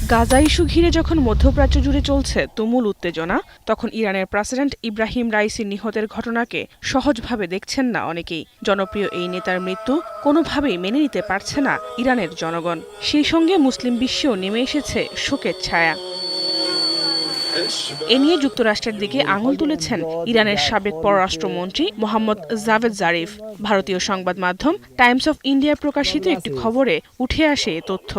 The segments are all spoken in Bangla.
গাজা ইস্যু ঘিরে যখন মধ্যপ্রাচ্য জুড়ে চলছে তুমুল উত্তেজনা, তখন ইরানের প্রেসিডেন্ট ইব্রাহিম রাইসি নিহতের ঘটনাকে সহজভাবে দেখছেন না অনেকেই। জনপ্রিয় এই নেতার মৃত্যু কোনোভাবেই মেনে নিতে পারছে না ইরানের জনগণ। সেই সঙ্গে মুসলিম বিশ্বেও নেমে এসেছে শোকের ছায়া। এ নিয়ে যুক্তরাষ্ট্রের দিকে আঙুল তুলেছেন ইরানের সাবেক পররাষ্ট্রমন্ত্রী মোহাম্মদ জাভেদ জারিফ। ভারতীয় সংবাদ মাধ্যম টাইমস অফ ইন্ডিয়ায় প্রকাশিত একটি খবরে উঠে আসে এ তথ্য।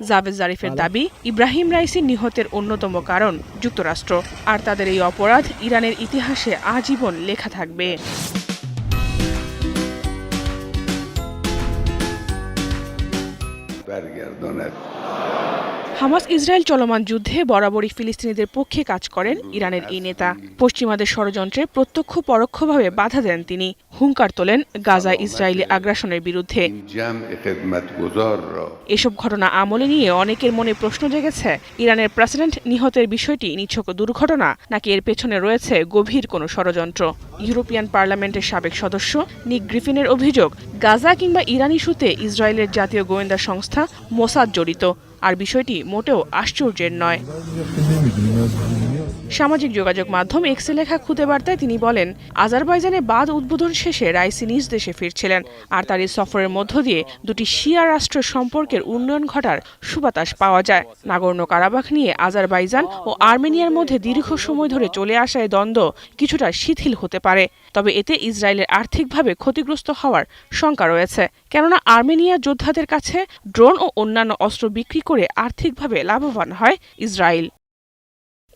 জাভেদ জারিফের দাবি, ইব্রাহিম রাইসি নিহতের অন্যতম কারণ যুক্তরাষ্ট্র, আর তাদের এই অপরাধ ইরানের ইতিহাসে আজীবন লেখা থাকবে। হামাস ইসরায়েল চলমান যুদ্ধে বরাবরই ফিলিস্তিনিদের পক্ষে কাজ করেন ইরানের এই নেতা। পশ্চিমাদের ষড়যন্ত্রে প্রত্যক্ষ পরোক্ষভাবে বাধা দেন তিনি। হুঙ্কার তোলেন গাজায় ইসরায়েলি আগ্রাসনের বিরুদ্ধে। এসব ঘটনা আমলে নিয়ে অনেকের মনে প্রশ্ন জেগেছে, ইরানের প্রেসিডেন্ট নিহতের বিষয়টি নিছক দুর্ঘটনা, নাকি এর পেছনে রয়েছে গভীর কোনো ষড়যন্ত্র। ইউরোপিয়ান পার্লামেন্টের সাবেক সদস্য নিক গ্রিফিনের অভিযোগ, গাজা কিংবা ইরান ইস্যুতে ইসরায়েলের জাতীয় গোয়েন্দা সংস্থা মোসাদ জড়িত। আর বিষয়টি মোটেও আশ্চর্যের নয়। সামাজিক যোগাযোগ মাধ্যম এক্সে লেখা খুদে বার্তায় তিনি বলেন, আজারবাইজানে বাঁধ উদ্বোধন শেষে রাইসি নিজ দেশে ফিরছিলেন, আর তার এই সফরের মধ্য দিয়ে দুটি শিয়া রাষ্ট্রের সম্পর্কের উন্নয়ন ঘটার সুবাতাস পাওয়া যায়। নাগোর্নো কারাবাখ নিয়ে আজারবাইজান ও আর্মেনিয়ার মধ্যে দীর্ঘ সময় ধরে চলে আসা এই দ্বন্দ্ব কিছুটা শিথিল হতে পারে। তবে এতে ইসরায়েলের আর্থিকভাবে ক্ষতিগ্রস্ত হওয়ার শঙ্কা রয়েছে, কেননা আর্মেনিয়ার যোদ্ধাদের কাছে ড্রোন ও অন্যান্য অস্ত্র বিক্রি করে আর্থিকভাবে লাভবান হয় ইসরায়েল।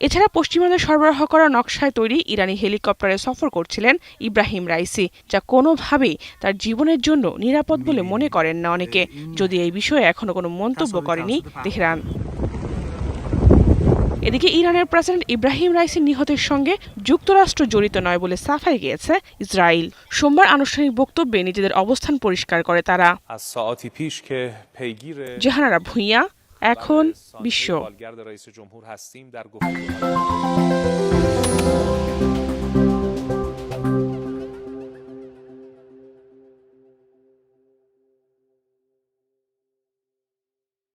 এছাড়া পশ্চিমাদের সরবরাহ করা নকশায় তৈরি ইরানি হেলিকপ্টারে সফর করছিলেন ইব্রাহিম রাইসি, যা কোনোভাবেই তার জীবনের জন্য নিরাপদ বলে মনে করেন না অনেকে, যদি এই বিষয়ে এখনো কোনো মন্তব্য করেনি তেহরান। এদিকে ইরানের প্রেসিডেন্ট ইব্রাহিম রাইসি নিহতের সঙ্গে যুক্তরাষ্ট্র জড়িত নয় বলে সাফাই গিয়েছে ইসরায়েল। সোমবার আনুষ্ঠানিক বক্তব্যে নিজেদের অবস্থান পরিষ্কার করে তারা। জেহানারা ভুঁইয়া, এখন বিশ্ব।